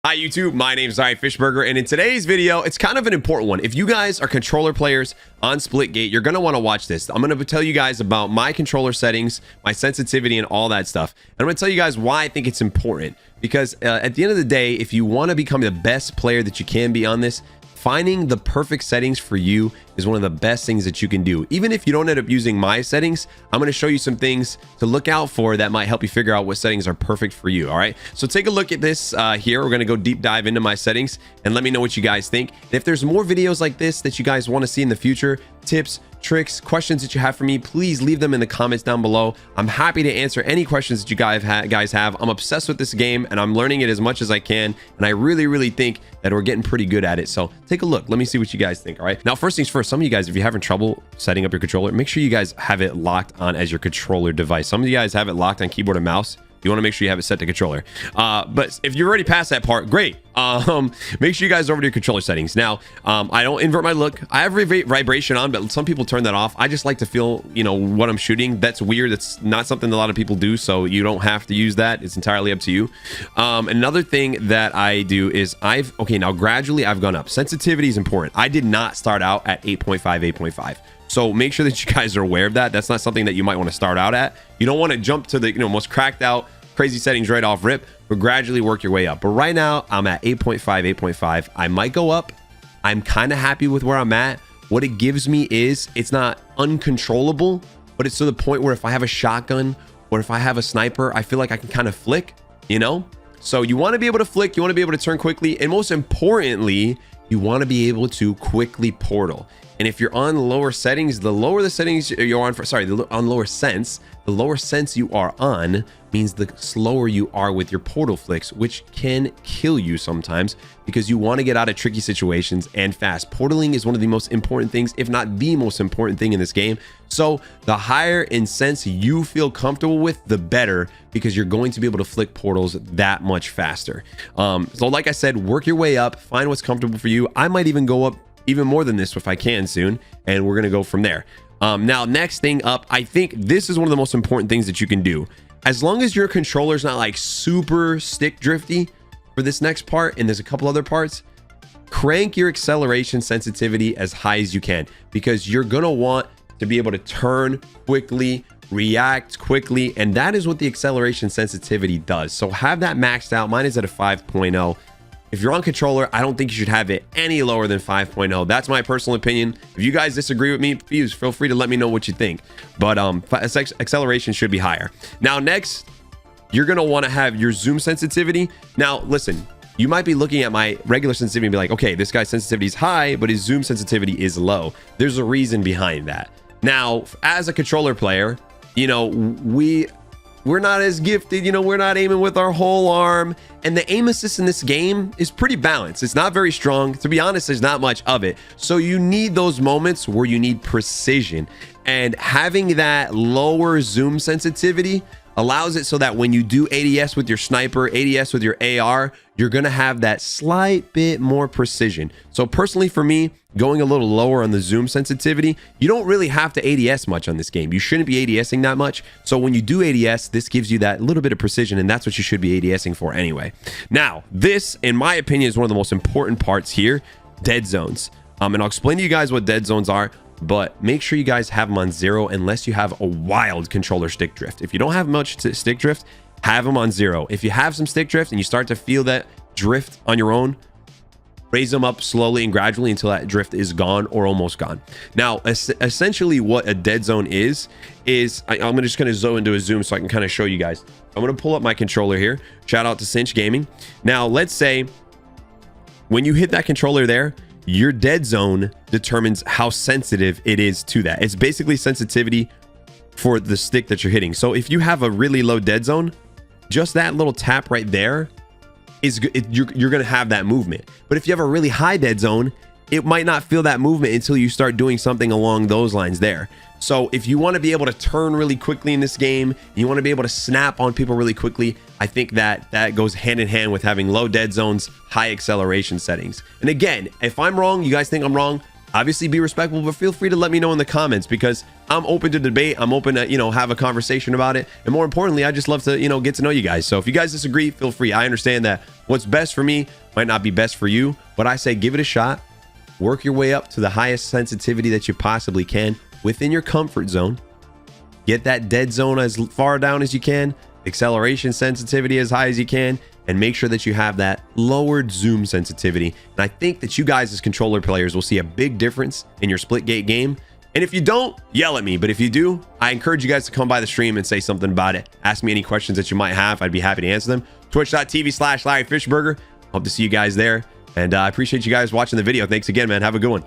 Hi YouTube, my name is Fishburger, and in today's video, it's kind of an important one. If you guys are controller players on Splitgate, you're going to want to watch this. I'm going to tell you guys about my controller settings, my sensitivity, and all that stuff. And I'm going to tell you guys why I think it's important. Because at the end of the day, if you want to become the best player that you can be on this, finding the perfect settings for you is one of the best things that you can do. Even if you don't end up using my settings, I'm going to show you some things to look out for that might help you figure out what settings are perfect for you. All right, so take a look at this here. We're going to go deep dive into my settings and let me know what you guys think. And if there's more videos like this that you guys want to see in the future, tips, tricks, questions that you have for me, please leave them in the comments down below. I'm happy to answer any questions that you guys have. I'm obsessed with this game and I'm learning it as much as I can, and I really think that we're getting pretty good at it. So take a look, let me see what you guys think. All right, now first things first, some of you guys, if you're having trouble setting up your controller, make sure you guys have it locked on as your controller device. Some of you guys have it locked on keyboard and mouse. You want to make sure you have it set to controller. But if you're already past that part, great. Make sure you guys are over to your controller settings. Now, I don't invert my look. I have vibration on, but some people turn that off. I just like to feel, you know, what I'm shooting. That's weird. That's not something that a lot of people do, so you don't have to use that. It's entirely up to you. Another thing that I do is now gradually I've gone up. Sensitivity is important. I did not start out at 8.5, 8.5. So make sure that you guys are aware of that. That's not something that you might want to start out at. You don't want to jump to the most cracked out crazy settings right off rip, but gradually work your way up. But right now I'm at 8.5, 8.5. I might go up. I'm kind of happy with where I'm at. What it gives me is it's not uncontrollable, but it's to the point where if I have a shotgun or if I have a sniper, I feel like I can kind of flick, you know? So you want to be able to flick, you want to be able to turn quickly, and most importantly, you want to be able to quickly portal. And if you're on lower settings, the lower the settings you're on, on lower sense, the lower sense you are on means the slower you are with your portal flicks, which can kill you sometimes because you want to get out of tricky situations and fast. Portaling is one of the most important things, if not the most important thing in this game. So the higher in sense you feel comfortable with, the better, because you're going to be able to flick portals that much faster. So like I said, work your way up, find what's comfortable for you. I might even go up even more than this if I can soon, and we're gonna go from there. Now, next thing up, I think this is one of the most important things that you can do. As long as your controller's not like super stick drifty for this next part, and there's a couple other parts, crank your acceleration sensitivity as high as you can, because you're gonna want to be able to turn quickly, react quickly, and that is what the acceleration sensitivity does. So have that maxed out. Mine is at a 5.0. If you're on controller, I don't think you should have it any lower than 5.0. That's my personal opinion. If you guys disagree with me, please feel free to let me know what you think. But acceleration should be higher. Now, next, you're going to want to have your zoom sensitivity. Now, listen, you might be looking at my regular sensitivity and be like, okay, this guy's sensitivity is high, but his zoom sensitivity is low. There's a reason behind that. Now, as a controller player, you know, we're not as gifted, you know, we're not aiming with our whole arm, and the aim assist in this game is pretty balanced. It's not very strong. To be honest, there's not much of it. So you need those moments where you need precision, and having that lower zoom sensitivity allows it so that when you do ADS with your sniper, ADS with your AR, you're gonna have that slight bit more precision. So personally for me, going a little lower on the zoom sensitivity, you don't really have to ADS much on this game. You shouldn't be ADSing that much. So when you do ADS, this gives you that little bit of precision, and that's what you should be ADSing for anyway. Now, this, in my opinion, is one of the most important parts here, dead zones. And I'll explain to you guys what dead zones are, but make sure you guys have them on 0 unless you have a wild controller stick drift. If you don't have much stick drift, have them on 0. If you have some stick drift and you start to feel that drift on your own, raise them up slowly and gradually until that drift is gone or almost gone. Now, essentially what a dead zone is I'm just going to zo into a zoom so I can kind of show you guys. I'm going to pull up my controller here. Shout out to Cinch Gaming. Now, let's say when you hit that controller there, your dead zone determines how sensitive it is to that. It's basically sensitivity for the stick that you're hitting. So if you have a really low dead zone, just that little tap right there is you're going to have that movement. But if you have a really high dead zone, it might not feel that movement until you start doing something along those lines there. So if you want to be able to turn really quickly in this game, you want to be able to snap on people really quickly, I think that goes hand in hand with having low dead zones, high acceleration settings. And again, if I'm wrong, you guys think I'm wrong, Obviously be respectful, but feel free to let me know in the comments, because I'm open to debate. I'm open to, have a conversation about it. And more importantly, I just love to, get to know you guys. So if you guys disagree, feel free. I understand that what's best for me might not be best for you, but I say give it a shot. Work your way up to the highest sensitivity that you possibly can within your comfort zone. Get that dead zone as far down as you can, acceleration sensitivity as high as you can, and make sure that you have that lowered zoom sensitivity. And I think that you guys as controller players will see a big difference in your Splitgate game. And if you don't, yell at me. But if you do, I encourage you guys to come by the stream and say something about it. Ask me any questions that you might have. I'd be happy to answer them. Twitch.tv/LarryFishburger. Hope to see you guys there. And I appreciate you guys watching the video. Thanks again, man. Have a good one.